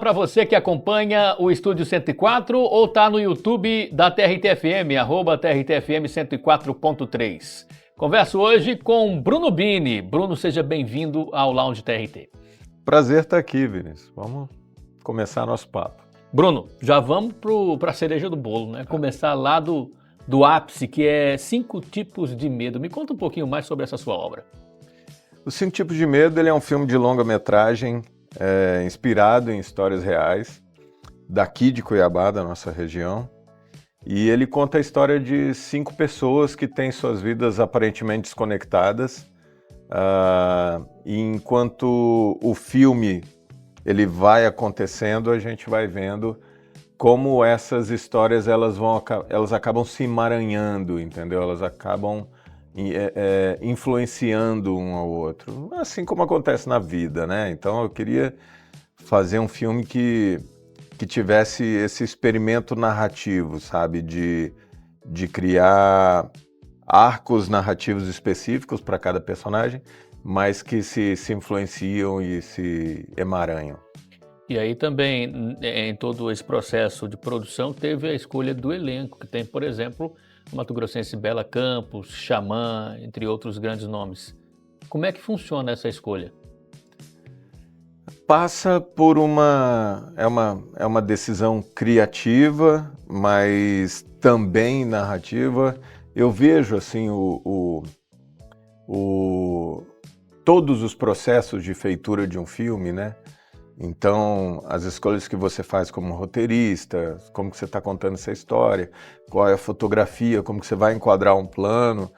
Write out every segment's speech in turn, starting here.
para você que acompanha o Estúdio 104 ou está no YouTube da TRT-FM, @TRT-FM 104.3. Converso hoje com Bruno Bini. Bruno, seja bem-vindo ao Lounge TRT. Prazer estar aqui, Vinícius. Vamos começar nosso papo. Bruno, já vamos para a cereja do bolo, né? Começar lá do ápice, que é 5 tipos de medo. Me conta um pouquinho mais sobre essa sua obra. Os 5 tipos de medo, ele é um filme de longa-metragem inspirado em histórias reais, daqui de Cuiabá, da nossa região. E ele conta a história de 5 pessoas que têm suas vidas aparentemente desconectadas. E enquanto o filme ele vai acontecendo, a gente vai vendo como essas histórias elas acabam se emaranhando, entendeu? Elas acabam influenciando um ao outro, assim como acontece na vida, né? Então eu queria fazer um filme que tivesse esse experimento narrativo, sabe? De criar arcos narrativos específicos para cada personagem, mas que se influenciam e se emaranham. E aí também, em todo esse processo de produção, teve a escolha do elenco, que tem, por exemplo, o mato-grossense Bela Campos, Xamã, entre outros grandes nomes. Como é que funciona essa escolha? Passa por uma decisão criativa, mas também narrativa. Eu vejo assim todos os processos de feitura de um filme, né? Então, as escolhas que você faz como roteirista, como que você está contando essa história, qual é a fotografia, como que você vai enquadrar um plano,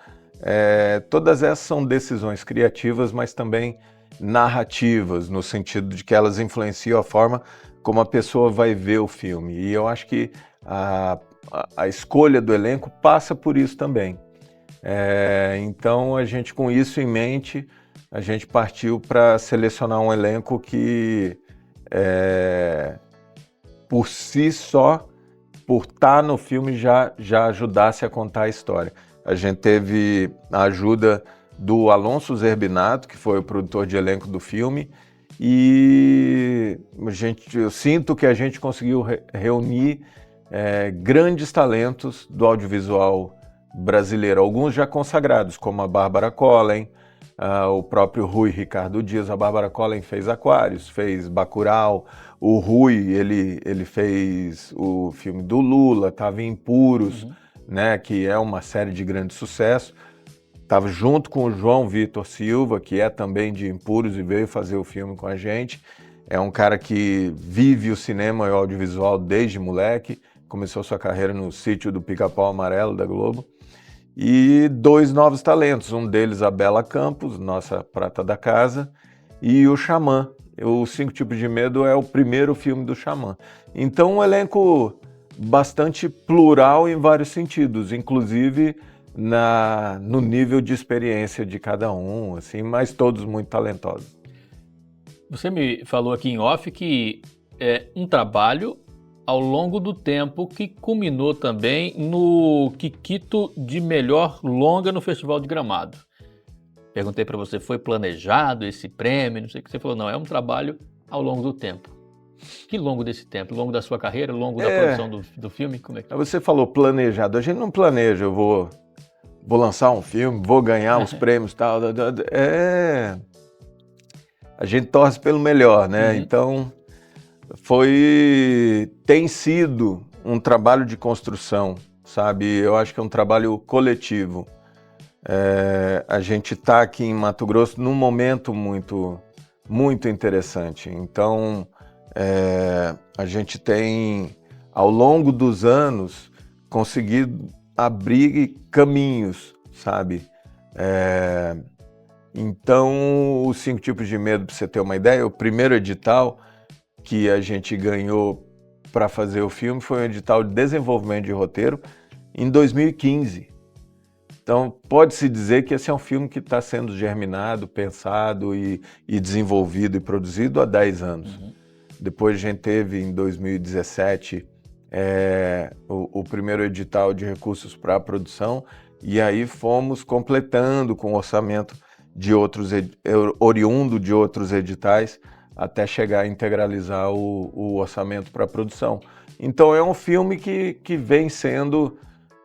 todas essas são decisões criativas, mas também narrativas, no sentido de que elas influenciam a forma como a pessoa vai ver o filme. E eu acho que a escolha do elenco passa por isso também. Então, a gente, com isso em mente, a gente partiu para selecionar um elenco que, por si só, por estar no filme, já ajudasse a contar a história. A gente teve a ajuda do Alonso Zerbinato, que foi o produtor de elenco do filme, e eu sinto que a gente conseguiu reunir grandes talentos do audiovisual brasileiro, alguns já consagrados, como a Bárbara Collen, o próprio Rui Ricardo Dias. A Bárbara Collen fez Aquários, fez Bacurau. O Rui, ele fez o filme do Lula, estava em Impuros, né, que é uma série de grande sucesso. Estava junto com o João Vitor Silva, que é também de Impuros e veio fazer o filme com a gente. É um cara que vive o cinema e o audiovisual desde moleque, começou sua carreira no Sítio do Pica-Pau Amarelo da Globo. E 2 novos talentos, um deles a Bela Campos, nossa prata da casa, e o Xamã. O 5 Tipos de Medo é o primeiro filme do Xamã. Então um elenco bastante plural em vários sentidos, inclusive no nível de experiência de cada um, assim, mas todos muito talentosos. Você me falou aqui em off que é um trabalho ao longo do tempo, que culminou também no Kikito de melhor longa no Festival de Gramado. Perguntei para você, foi planejado esse prêmio? Não sei o que você falou. Não, é um trabalho ao longo do tempo. Que longo desse tempo? Longo da sua carreira? Longo da produção do filme? Como é que... Você falou planejado. A gente não planeja, eu vou lançar um filme, vou ganhar os prêmios e tal. A gente torce pelo melhor, né? Então, tem sido um trabalho de construção, sabe? Eu acho que é um trabalho coletivo. A gente está aqui em Mato Grosso num momento muito, muito interessante. Então, a gente tem, ao longo dos anos, conseguido abrir caminhos, sabe? Então, os 5 Tipos de Medo, para você ter uma ideia, o primeiro edital que a gente ganhou para fazer o filme foi um edital de desenvolvimento de roteiro em 2015. Então, pode-se dizer que esse é um filme que está sendo germinado, pensado e desenvolvido e produzido há 10 anos. Depois a gente teve, em 2017, o primeiro edital de recursos para a produção, e aí fomos completando com orçamento de outros oriundo de outros editais até chegar a integralizar o orçamento para a produção. Então é um filme que vem sendo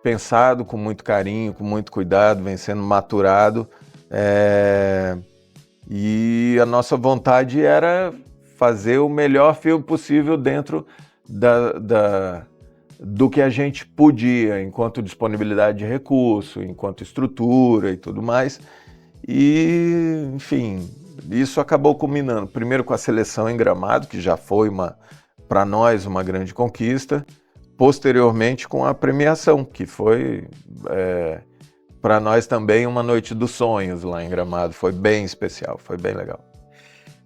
pensado com muito carinho, com muito cuidado, vem sendo maturado, e a nossa vontade era fazer o melhor filme possível dentro do que a gente podia, enquanto disponibilidade de recurso, enquanto estrutura e tudo mais. E, enfim, isso acabou culminando primeiro com a seleção em Gramado, que já foi para nós uma grande conquista, posteriormente com a premiação, que foi para nós também uma noite dos sonhos lá em Gramado. Foi bem especial, foi bem legal.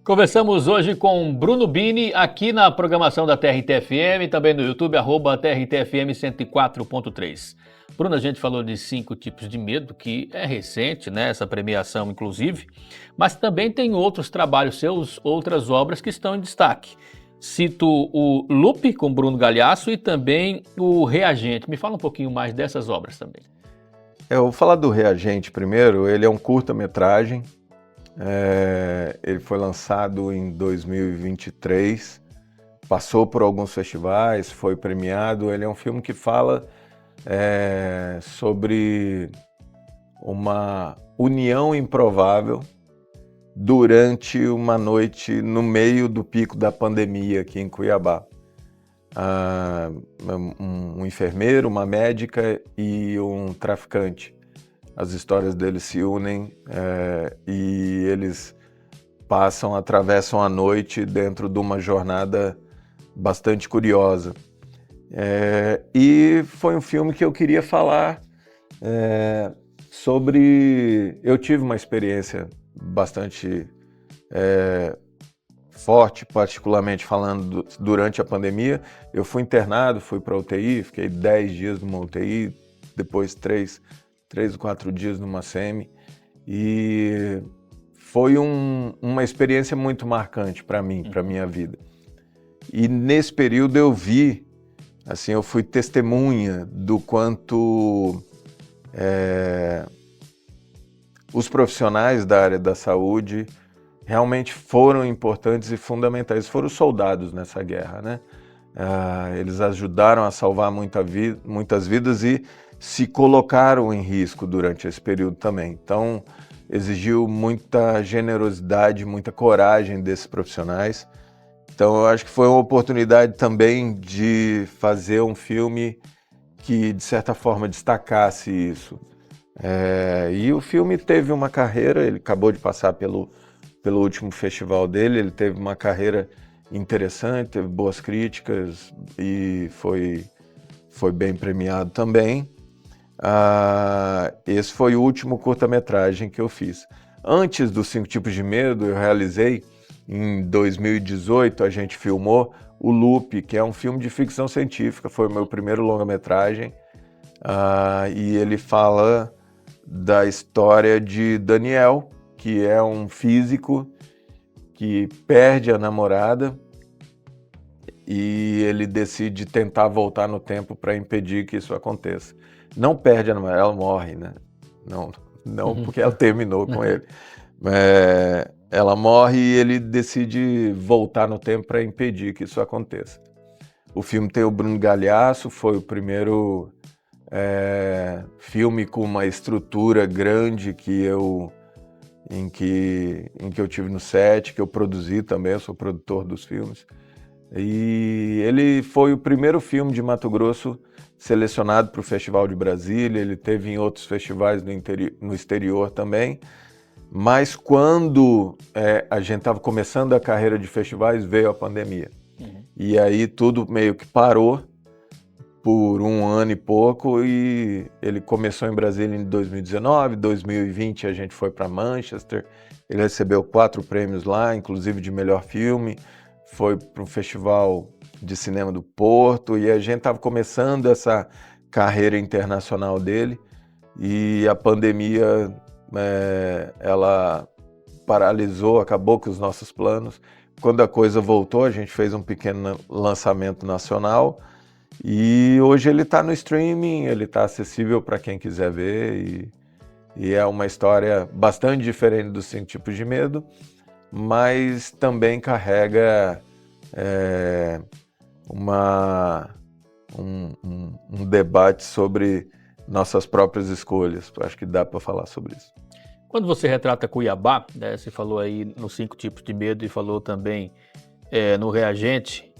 Conversamos hoje com Bruno Bini, aqui na programação da TRT-FM, também no YouTube, @TRT-FM 104.3. Bruno, a gente falou de 5 tipos de medo, que é recente, né, essa premiação inclusive, mas também tem outros trabalhos seus, outras obras que estão em destaque. Cito o Loop, com Bruno Galhaço, e também o Reagente. Me fala um pouquinho mais dessas obras também. Eu vou falar do Reagente primeiro. Ele é um curta-metragem. Ele foi lançado em 2023, passou por alguns festivais, foi premiado. Ele é um filme que fala sobre uma união improvável durante uma noite no meio do pico da pandemia aqui em Cuiabá. Um enfermeiro, uma médica e um traficante. As histórias deles se unem e eles atravessam a noite dentro de uma jornada bastante curiosa. E foi um filme que eu queria falar sobre... Eu tive uma experiência bastante forte, particularmente falando durante a pandemia. Eu fui internado, fui para a UTI, fiquei 10 dias numa UTI, depois 3 ou 4 dias numa SEMI, e foi uma experiência muito marcante para mim, para minha vida. E nesse período eu vi, assim, eu fui testemunha do quanto os profissionais da área da saúde realmente foram importantes e fundamentais. Foram soldados nessa guerra, né? Eles ajudaram a salvar muitas vidas e se colocaram em risco durante esse período também. Então, exigiu muita generosidade, muita coragem desses profissionais. Então, eu acho que foi uma oportunidade também de fazer um filme que, de certa forma, destacasse isso. E o filme teve uma carreira, ele acabou de passar pelo último festival dele, ele teve uma carreira interessante, teve boas críticas e foi bem premiado também. Esse foi o último curta-metragem que eu fiz. Antes dos 5 tipos de medo, eu realizei, em 2018, a gente filmou o Loop, que é um filme de ficção científica, foi o meu primeiro longa-metragem, e ele fala da história de Daniel, que é um físico que perde a namorada e ele decide tentar voltar no tempo para impedir que isso aconteça. Não perde a namorada, ela morre, né? Não porque ela terminou com ele. Ela morre e ele decide voltar no tempo para impedir que isso aconteça. O filme tem o Bruno Galhaço, foi o primeiro filme com uma estrutura grande em que eu tive no set, que eu produzi também, eu sou produtor dos filmes. E ele foi o primeiro filme de Mato Grosso selecionado para o Festival de Brasília, ele teve em outros festivais no exterior também, mas quando a gente estava começando a carreira de festivais, veio a pandemia. E aí tudo meio que parou por 1 ano e pouco, e ele começou em Brasília em 2019, 2020 a gente foi para Manchester, ele recebeu 4 prêmios lá, inclusive de melhor filme, foi para um festival de cinema do Porto, e a gente estava começando essa carreira internacional dele, e a pandemia, ela paralisou, acabou com os nossos planos. Quando a coisa voltou, a gente fez um pequeno lançamento nacional, e hoje ele está no streaming, ele está acessível para quem quiser ver, e é uma história bastante diferente dos 5 tipos de medo, mas também carrega um debate sobre nossas próprias escolhas. Acho que dá para falar sobre isso. Quando você retrata Cuiabá, né, você falou aí nos 5 tipos de medo e falou também no Reagente.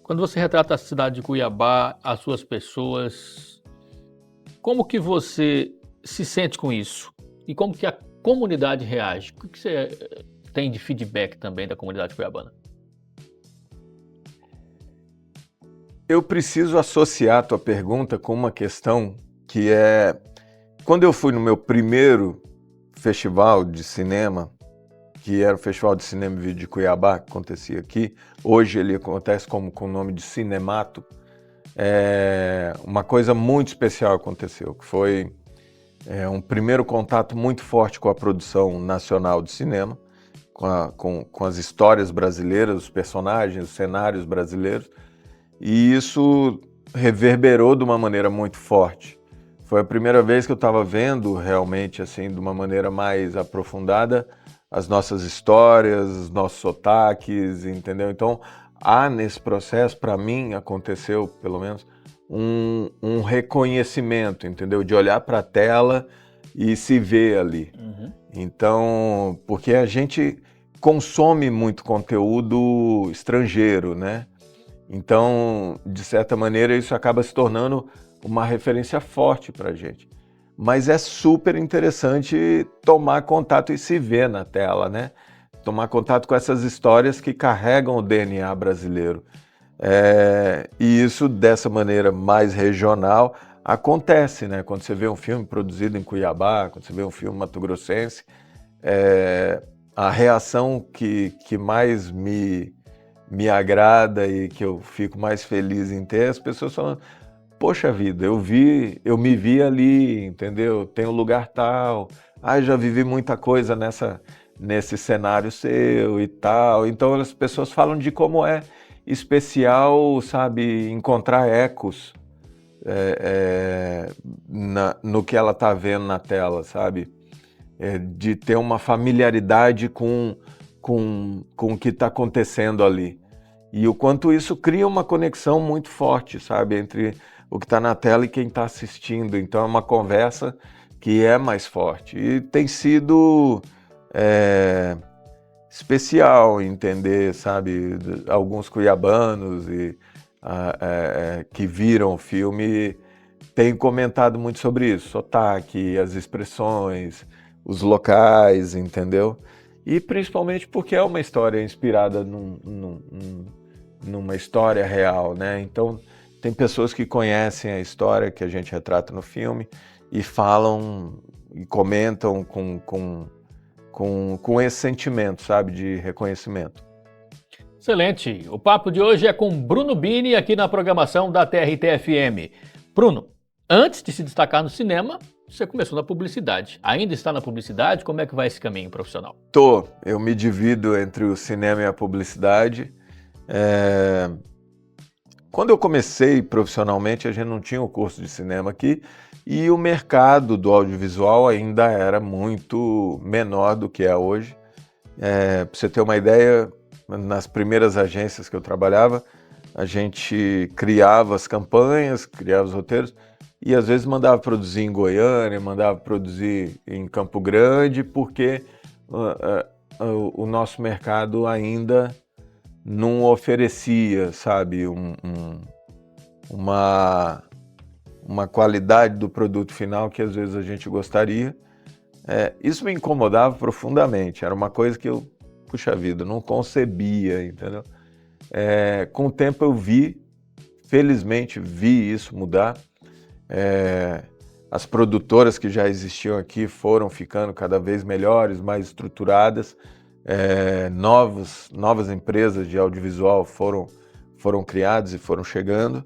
Quando você retrata a cidade de Cuiabá, as suas pessoas, como que você se sente com isso? E como que a comunidade reage? O que você tem de feedback também da comunidade cuiabana? Eu preciso associar a tua pergunta com uma questão que é... Quando eu fui no meu primeiro festival de cinema, que era o Festival de Cinema e Vídeo de Cuiabá, que acontecia aqui, hoje ele acontece com o nome de Cinemato, uma coisa muito especial aconteceu, que foi um primeiro contato muito forte com a produção nacional de cinema, com as histórias brasileiras, os personagens, os cenários brasileiros, e isso reverberou de uma maneira muito forte. Foi a primeira vez que eu estava vendo realmente, assim, de uma maneira mais aprofundada, as nossas histórias, os nossos sotaques, entendeu? Então, nesse processo, para mim, aconteceu, pelo menos, um reconhecimento, entendeu? De olhar para a tela e se ver ali. Uhum. Então, porque a gente consome muito conteúdo estrangeiro, né? Então, de certa maneira, isso acaba se tornando uma referência forte para a gente. Mas é super interessante tomar contato e se ver na tela, né? Tomar contato com essas histórias que carregam o DNA brasileiro. E isso, dessa maneira mais regional, acontece, né? Quando você vê um filme produzido em Cuiabá, quando você vê um filme mato-grossense, a reação que mais me agrada e que eu fico mais feliz em ter, as pessoas falando: poxa vida, eu me vi ali, entendeu? Tem um lugar tal, já vivi muita coisa nesse cenário seu e tal. Então as pessoas falam de como é especial, sabe, encontrar ecos no que ela está vendo na tela, sabe? De ter uma familiaridade com o que está acontecendo ali. E o quanto isso cria uma conexão muito forte, sabe, entre o que está na tela e quem está assistindo. Então é uma conversa que é mais forte. E tem sido especial entender, sabe, alguns cuiabanos que viram o filme têm comentado muito sobre isso, sotaque, as expressões, os locais, entendeu? E principalmente porque é uma história inspirada numa história real, né? Então tem pessoas que conhecem a história que a gente retrata no filme e falam e comentam com esse sentimento, sabe, de reconhecimento. Excelente. O papo de hoje é com Bruno Bini aqui na programação da TRT-FM. Bruno, antes de se destacar no cinema, você começou na publicidade. Ainda está na publicidade? Como é que vai esse caminho profissional? Eu me divido entre o cinema e a publicidade. Quando eu comecei profissionalmente, a gente não tinha o curso de cinema aqui e o mercado do audiovisual ainda era muito menor do que é hoje. Para você ter uma ideia, nas primeiras agências que eu trabalhava, a gente criava as campanhas, criava os roteiros e às vezes mandava produzir em Goiânia, mandava produzir em Campo Grande, porque o nosso mercado ainda não oferecia, sabe, uma qualidade do produto final que às vezes a gente gostaria. Isso me incomodava profundamente, era uma coisa que eu, puxa vida, não concebia, entendeu? Com o tempo eu felizmente vi isso mudar. As produtoras que já existiam aqui foram ficando cada vez melhores, mais estruturadas. Novas empresas de audiovisual foram criadas e foram chegando.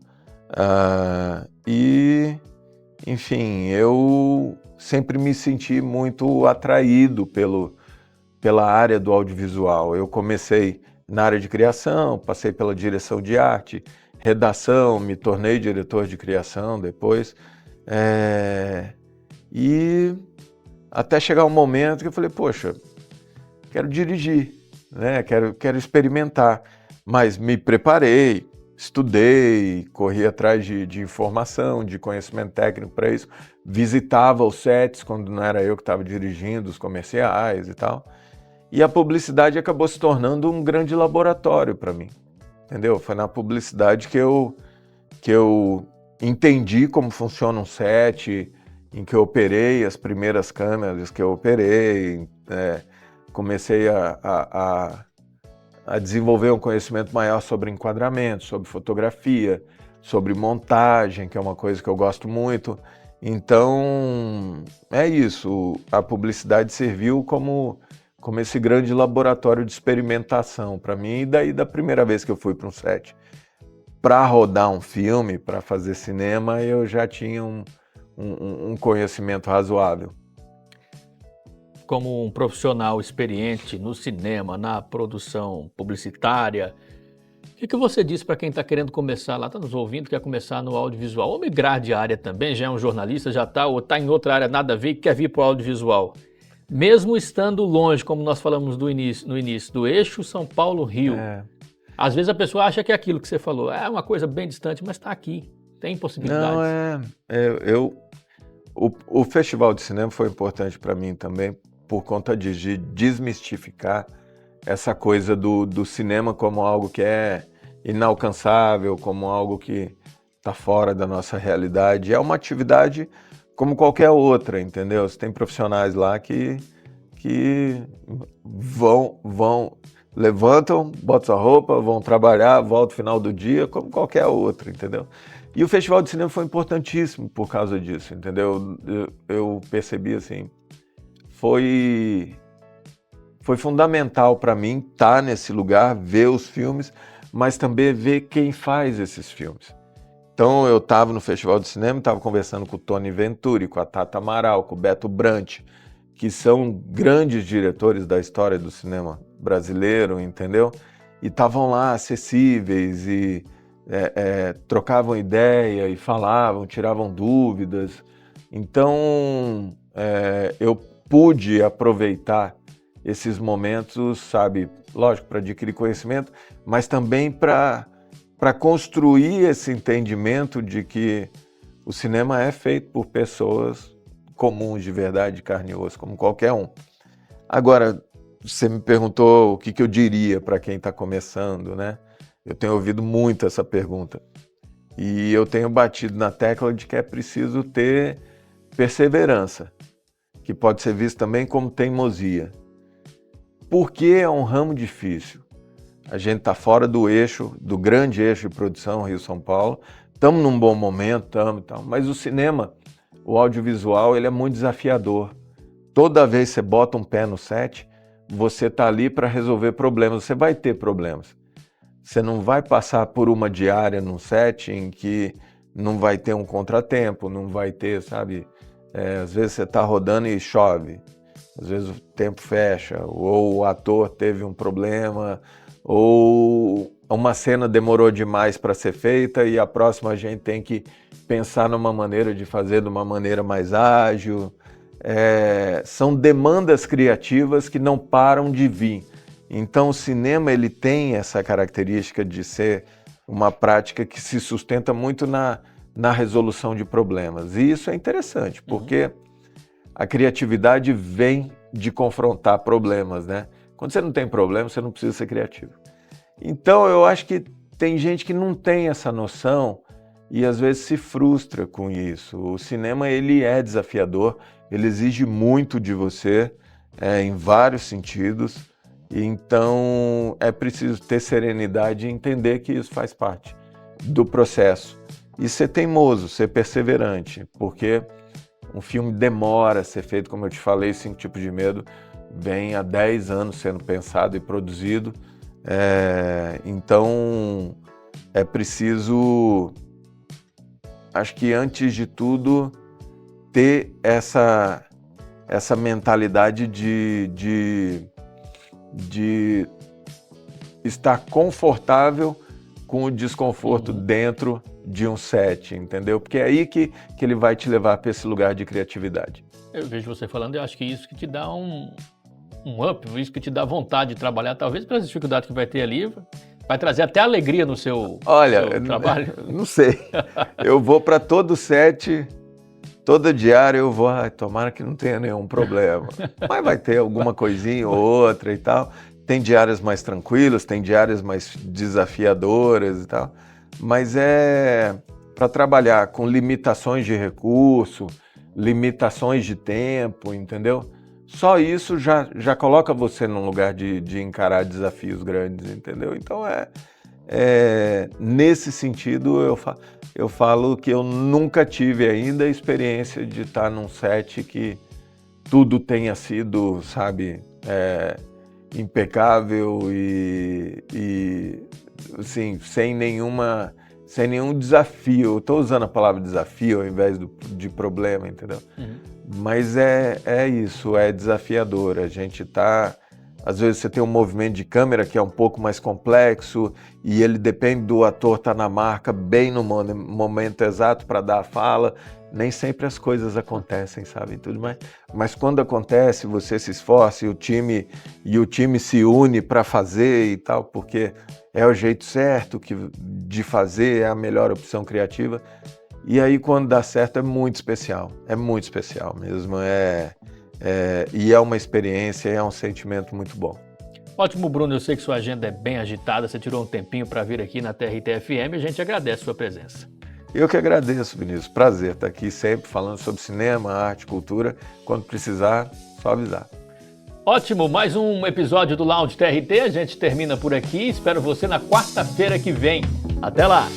Enfim, eu sempre me senti muito atraído pela área do audiovisual. Eu comecei na área de criação, passei pela direção de arte, redação, me tornei diretor de criação depois. E até chegar um momento que eu falei, poxa, quero dirigir, né? Quero experimentar. Mas me preparei, estudei, corri atrás de informação, de conhecimento técnico para isso, visitava os sets quando não era eu que estava dirigindo os comerciais e tal. E a publicidade acabou se tornando um grande laboratório para mim, entendeu? Foi na publicidade que eu entendi como funciona um set, em que eu operei as primeiras câmeras que eu operei, comecei a desenvolver um conhecimento maior sobre enquadramento, sobre fotografia, sobre montagem, que é uma coisa que eu gosto muito. Então, é isso, a publicidade serviu como esse grande laboratório de experimentação para mim, e daí da primeira vez que eu fui para um set para rodar um filme, para fazer cinema, eu já tinha um conhecimento razoável. Como um profissional experiente no cinema, na produção publicitária, o que você diz para quem está querendo começar lá, está nos ouvindo, quer começar no audiovisual, ou migrar de área também, já é um jornalista, já está, ou está em outra área, nada a ver, e quer vir para o audiovisual? Mesmo estando longe, como nós falamos no início, do eixo São Paulo-Rio, às vezes a pessoa acha que é aquilo que você falou, é uma coisa bem distante, mas está aqui, tem possibilidades. O Festival de Cinema foi importante para mim também, por conta de desmistificar essa coisa do cinema como algo que é inalcançável, como algo que está fora da nossa realidade. É uma atividade como qualquer outra, entendeu? Você tem profissionais lá que levantam, botam a roupa, vão trabalhar, voltam no final do dia, como qualquer outra, entendeu? E o Festival de Cinema foi importantíssimo por causa disso, entendeu? Eu percebi assim, foi fundamental para mim estar nesse lugar, ver os filmes, mas também ver quem faz esses filmes. Então eu estava no Festival de Cinema, estava conversando com o Tony Venturi, com a Tata Amaral, com o Beto Brant, que são grandes diretores da história do cinema brasileiro, entendeu? E estavam lá acessíveis e trocavam ideia e falavam, tiravam dúvidas. Então eu pude aproveitar esses momentos, sabe, lógico, para adquirir conhecimento, mas também para construir esse entendimento de que o cinema é feito por pessoas comuns, de verdade, de carne e osso, como qualquer um. Agora, você me perguntou o que eu diria para quem está começando, né? Eu tenho ouvido muito essa pergunta. E eu tenho batido na tecla de que é preciso ter perseverança, que pode ser visto também como teimosia. Porque é um ramo difícil. A gente está fora do eixo, do grande eixo de produção Rio-São Paulo, estamos num bom momento, mas o cinema, o audiovisual, ele é muito desafiador. Toda vez que você bota um pé no set, você está ali para resolver problemas, você vai ter problemas. Você não vai passar por uma diária num set em que não vai ter um contratempo, não vai ter, sabe? Às vezes você está rodando e chove, às vezes o tempo fecha, ou o ator teve um problema, ou uma cena demorou demais para ser feita e a próxima a gente tem que pensar numa maneira de fazer de uma maneira mais ágil. São demandas criativas que não param de vir. Então o cinema ele tem essa característica de ser uma prática que se sustenta muito na resolução de problemas. E isso é interessante, porque a criatividade vem de confrontar problemas, né? Quando você não tem problema, você não precisa ser criativo. Então eu acho que tem gente que não tem essa noção e às vezes se frustra com isso. O cinema ele é desafiador, ele exige muito de você, em vários sentidos. Então é preciso ter serenidade e entender que isso faz parte do processo. E ser teimoso, ser perseverante, porque um filme demora a ser feito, como eu te falei, 5 Tipos de Medo vem há 10 anos sendo pensado e produzido. Então é preciso, acho que antes de tudo, ter essa mentalidade de estar confortável com o desconforto dentro de um set, entendeu? Porque é aí que ele vai te levar para esse lugar de criatividade. Eu vejo você falando, eu acho que isso que te dá um up, isso que te dá vontade de trabalhar, talvez pelas dificuldades que vai ter ali, vai trazer até alegria no seu trabalho? Não sei. Eu vou para todo set, toda diária eu vou, tomara que não tenha nenhum problema. Mas vai ter alguma coisinha ou outra e tal. Tem diárias mais tranquilas, tem diárias mais desafiadoras e tal. Mas é para trabalhar com limitações de recurso, limitações de tempo, entendeu? Só isso já coloca você num lugar de encarar desafios grandes, entendeu? Então nesse sentido eu falo que eu nunca tive ainda a experiência de estar num set que tudo tenha sido, sabe, impecável e assim, sem nenhum desafio. Eu estou usando a palavra desafio ao invés de problema, entendeu? Mas é isso, é desafiador. A gente às vezes você tem um movimento de câmera que é um pouco mais complexo e ele depende do ator estar na marca bem no momento exato para dar a fala. Nem sempre as coisas acontecem, sabe? Tudo mais. Mas quando acontece, você se esforça e o time se une para fazer e tal, porque é o jeito certo de fazer, é a melhor opção criativa. E aí, quando dá certo, é muito especial mesmo. E é uma experiência, é um sentimento muito bom. Ótimo, Bruno. Eu sei que sua agenda é bem agitada, você tirou um tempinho para vir aqui na TRT-FM e a gente agradece a sua presença. Eu que agradeço, Vinícius. Prazer estar aqui sempre falando sobre cinema, arte, cultura. Quando precisar, só avisar. Ótimo, mais um episódio do Lounge TRT. A gente termina por aqui. Espero você na quarta-feira que vem. Até lá!